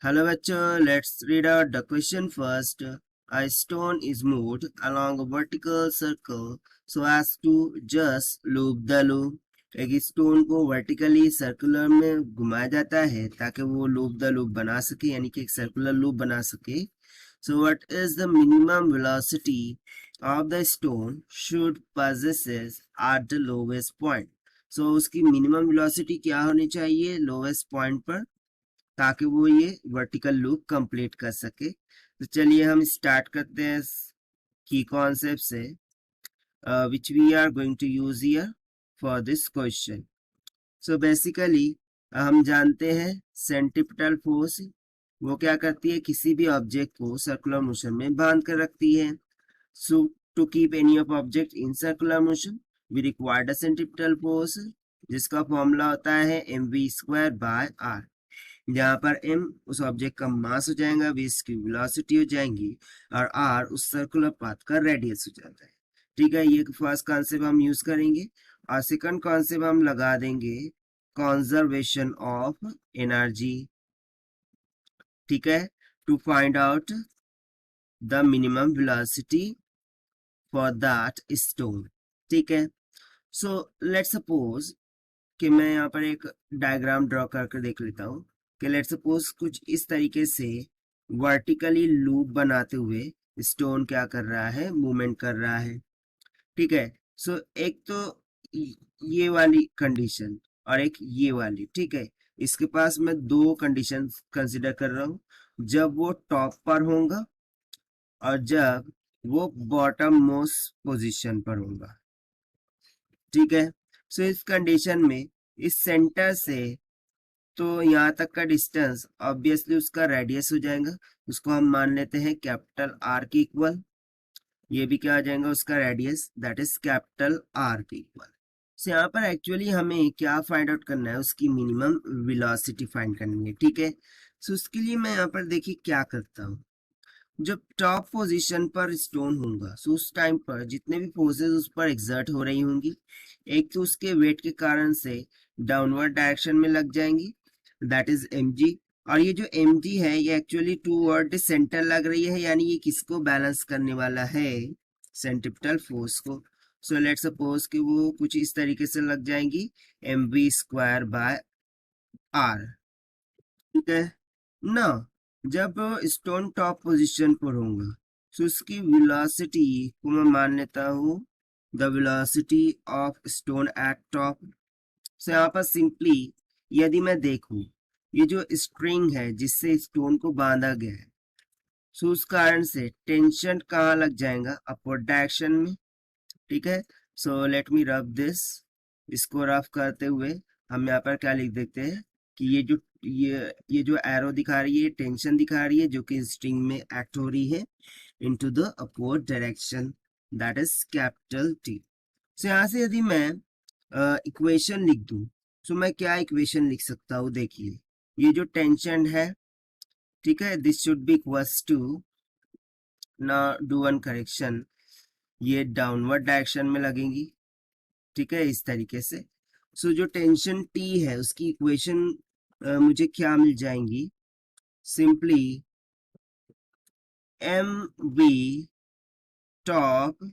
Hello bachcho, let's read out the question first. A stone is moved along a vertical circle so as to just loop the loop. एक stone को vertically circular में घुमाया जाता है ताकि वो loop the loop बना सके, यानी कि एक सर्कुलर लूप बना सके. So what is the minimum velocity of the stone should possesses at the lowest point? So उसकी मिनिमम वेलोसिटी क्या होनी चाहिए लोवेस्ट पॉइंट पर, ताकि वो ये वर्टिकल लूप कंप्लीट कर सके. तो चलिए हम स्टार्ट करते हैं की कॉन्सेप्ट से which we are going to use here for this question. So basically हम जानते हैं सेंट्रीपिटल फोर्स वो क्या करती है, किसी भी ऑब्जेक्ट को सर्कुलर मोशन में बांध कर रखती है. So to keep any of object in circular motion we required a centripetal force, जिसका फॉर्मूला होता है mv² बाय r, जहां पर m उस ऑब्जेक्ट का मास हो जाएगा, v इसकी वेलोसिटी हो जाएंगी और r उस सर्कुलर पाथ का रेडियस हो जाता है. ठीक है, ये फर्स्ट कॉन्सेप्ट हम यूज करेंगे और सेकंड कॉन्सेप्ट हम लगा देंगे कंजर्वेशन ऑफ एनर्जी. ठीक है, to find out the minimum velocity for that stone. ठीक है, सो लेट्स सपोज कि मैं यहाँ पर एक डायग्राम ड्रॉ करके देख लेता हूँ कि लेट्स सपोज कुछ इस तरीके से वर्टिकली लूप बनाते हुए स्टोन क्या कर रहा है, मूवमेंट कर रहा है. ठीक है, सो एक तो ये वाली कंडीशन और एक ये वाली. ठीक है, इसके पास मैं दो कंडीशन कंसिडर कर रहा हूँ, जब वो टॉप पर होगा और जब वो बॉटम मोस्ट पोजीशन पर होगा. ठीक है, सो इस कंडीशन में इस सेंटर से तो यहाँ तक का डिस्टेंस ऑब्वियसली उसका रेडियस हो जाएगा, उसको हम मान लेते हैं कैपिटल आर के इक्वल. ये भी क्या आ जाएगा उसका radius, that is capital R के इक्वल. सो यहाँ पर एक्चुअली हमें क्या फाइंड आउट करना है, उसकी मिनिमम वेलोसिटी फाइंड करनी है. ठीक है, सो उसके लिए मैं यहाँ पर देखिए क्या करता हूँ. जब टॉप पोजीशन पर स्टोन होगा सो उस टाइम पर जितने भी फोर्सेस उस पर एग्जर्ट हो रही होंगी, एक तो उसके वेट के कारण से डाउनवर्ड डायरेक्शन में लग जाएंगी, दैट इज mg. और ये जो mg है ये एक्चुअली टूवर्ड सेंटर लग रही है, यानी ये किसको बैलेंस करने वाला है, सेंट्रीपिटल फोर्स को. सो लेट्स सपोज कि वो कुछ इस तरीके से लग जाएंगी mv² बाय r. ठीक है ना, जब स्टोन टॉप पोजीशन पर होगा तो उसकी वेलोसिटी को मैं मान लेता हूँ the velocity of stone at top. So यहाँ पर सिंपली यदि मैं देखूं ये जो स्ट्रिंग है जिससे स्टोन को बांधा गया है, सो उस कारण से टेंशन कहाँ लग जाएगा, अपवर्ड डायरेक्शन में. ठीक है, so let me rub this. इसको रफ करते हुए हम यहाँ पर क्या लिख देते हैं कि ये जो एरो दिखा रही है टेंशन दिखा रही है जो कि स्ट्रिंग में एक्ट हो रही है into the upward direction, that is capital T. So यहाँ से यदि मैं इक्वेशन लिख दूं तो मैं क्या इक्वेशन लिख सकता हूँ, देखिए ये जो टेंशन है, ठीक है, this should be equals to, ना डू वन करेक्शन, ये डाउनवर्ड डायरेक्शन में लगेंगी. ठीक है, इस तरीके से. सो जो टेंशन टी है उसकी इक्वेशन मुझे क्या मिल जाएंगी, simply M V top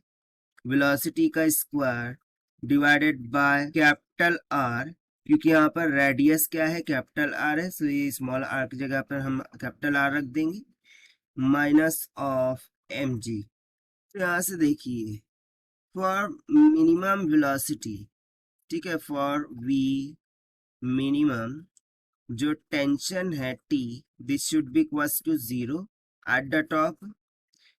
velocity का square divided by capital R, क्योंकि यहाँ पर रेडियस क्या है, कैपिटल आर है, सो ये स्मॉल आर की जगह पर हम कैपिटल आर रख देंगे, माइनस ऑफ एम जी. तो यहाँ से देखिए फॉर मिनिमम वेलोसिटी, ठीक है, फॉर वी मिनिमम जो टेंशन है T, this should be equals to 0 at the top,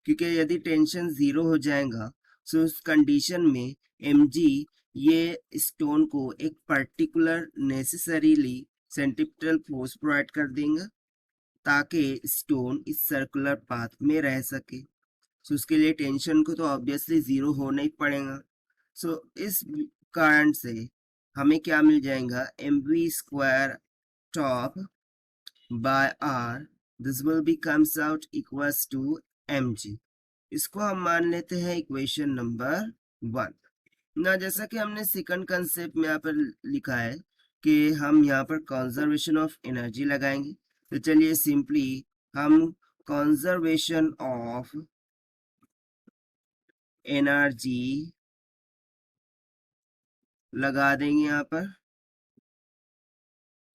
क्योंकि यदि टेंशन 0 हो जाएगा सो उस कंडीशन में mg ये स्टोन को एक particular necessarily centripetal force provide कर देंगे ताकि स्टोन इस सर्कुलर पाथ में रह सके. सो उसके लिए टेंशन को तो ऑब्वियसली 0 होना ही पड़ेगा. सो इस कारण से हमें क्या मिल जाएगा, mv² top by r, this will be comes out equals to mg. इसको हम मान लेते हैं इक्वेशन नंबर 1 ना. जैसा कि हमने सेकंड कंसेप्ट में यहाँ पर लिखा है कि हम यहाँ पर कंजर्वेशन ऑफ एनर्जी लगाएंगे, तो चलिए सिंपली हम कंजर्वेशन ऑफ एनर्जी लगा देंगे यहाँ पर।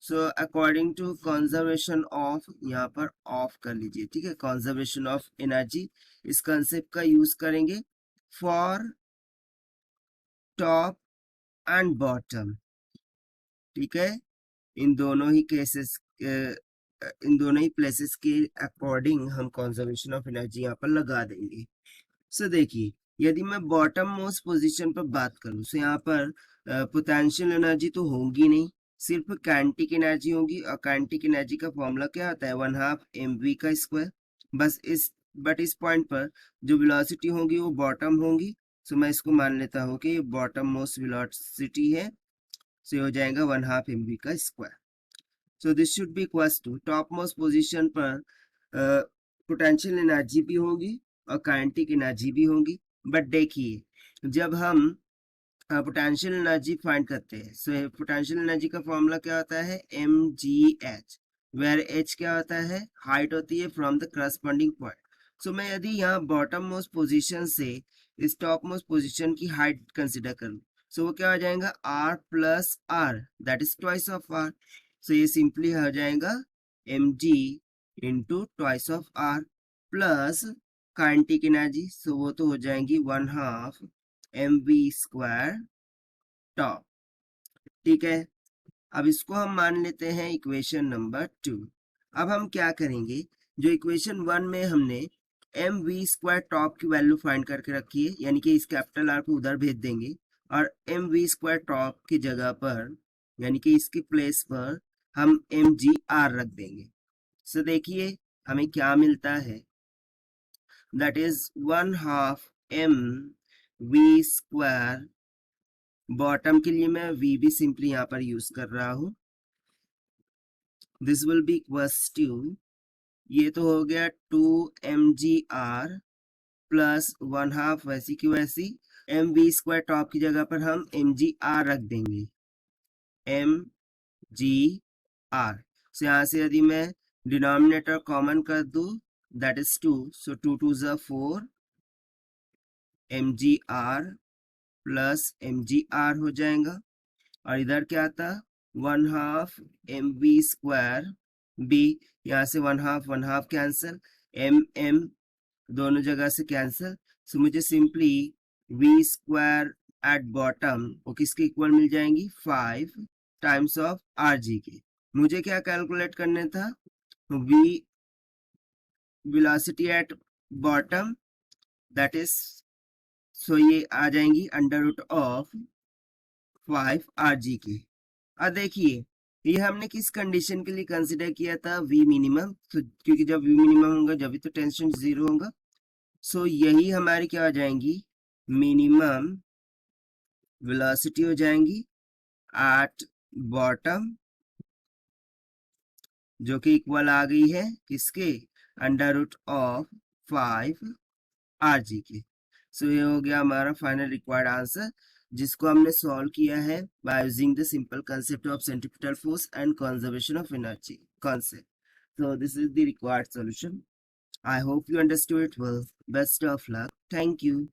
So according to conservation of, यहाँ पर ऑफ कर लीजिए, ठीक है। कंजर्वेशन ऑफ एनर्जी इस कंसेप्ट का यूज करेंगे फॉर टॉप एंड बॉटम, ठीक है। इन दोनों ही केसेस, इन दोनों ही प्लेसेस के अकॉर्डिंग हम कंजर्वेशन ऑफ एनर्जी यहाँ पर लगा देंगे। सो देखिए, यदि मैं बॉटम मोस्ट पोजीशन पर बात करूं, तो यहाँ पर पोटेंशियल एनर्जी तो होगी नहीं, सिर्फ काइनेटिक एनर्जी होगी। और काइनेटिक एनर्जी का फॉर्मूला क्या होता है, 1/2 mv का स्क्वायर। बस इस पॉइंट पर जो वेलोसिटी होगी वो बॉटम होगी। सो मैं इसको मान लेता हूँ कि ये बॉटम मोस्ट वेलोसिटी है। सो हो जाएगा 1/2 mv का square. So this should be equals to top most position पर पोटेंशियल एनर्जी भी होगी और काइनेटिक एनर्जी भी होगी। बट देखिए, जब हम पोटेंशियल एनर्जी फाइंड करते हैं, सो पोटेंशियल एनर्जी का फॉर्मूला क्या होता है, mgh, वेयर h क्या होता है, हाइट होती है from the corresponding point. So मैं यदि यहाँ बॉटम मोस्ट पोजीशन से इस टॉप मोस्ट पोजीशन की हाइट कंसिडर करूँ, सो वो क्या हो जाएगा, r plus r, that is twice of r। So ये सिंपली हो जाएगा mg into twice of r plus kinetic energy, so वो तो हो जाएंगी 1/2 mv स्क्वायर टॉप, ठीक है। अब इसको हम मान लेते हैं इक्वेशन नंबर 2। अब हम क्या करेंगे, जो इक्वेशन 1 में हमने एम वी स्क्वायर टॉप की वैल्यू फाइंड करके रखी है, यानी कि इस कैपिटल आर को उधर भेज देंगे और एम वी स्क्वायर टॉप की जगह पर, यानी कि इसकी प्लेस पर हम एम जी आर रख देंगे। सो देखिए हमें क्या मिलता है, that is 1/2 M V square. Bottom के लिए मैं वी भी सिंपली यहाँ पर यूज कर रहा हूँ। This will be equals to, ये तो हो गया 2mgr प्लस 1/2 वैसी की वैसी एम वी स्क्वायर टॉप की जगह पर हम mgr रख देंगे, mgr। सो यहाँ से यदि मैं डिनोमिनेटर कॉमन कर दूं, दैट इज 2, सो 2 2 ज़ा 4 mgr प्लस mgr हो जाएगा। और इधर क्या था, 1/2 mv स्क्वायर बी, यहाँ से 1/2 कैंसिल, m दोनों जगह से कैंसिल। सो मुझे simply v square at bottom वो किसके इक्वल मिल जाएंगी, 5 टाइम्स ऑफ आर जी के। मुझे क्या कैलकुलेट करना था, v velocity at bottom, that is, so ये आ जाएंगी under root of 5 R G के। अब देखिए, ये हमने किस कंडीशन के लिए कंसिडर किया था, v मिनिमम। तो क्योंकि जब v मिनिमम होगा जब भी तो टेंशन जीरो होगा। सो यही हमारी क्या हो जाएंगी, मिनिमम वेलोसिटी हो जाएंगी एट बॉटम, जो कि इक्वल आ गई है किसके, under root of 5 R G के। सो ये हो गया हमारा फाइनल रिक्वायर्ड आंसर, जिसको हमने सॉल्व किया है by using the simple concept of centripetal force and conservation of energy concept. So this is the required solution. I hope you understood it well. Best of luck. Thank you.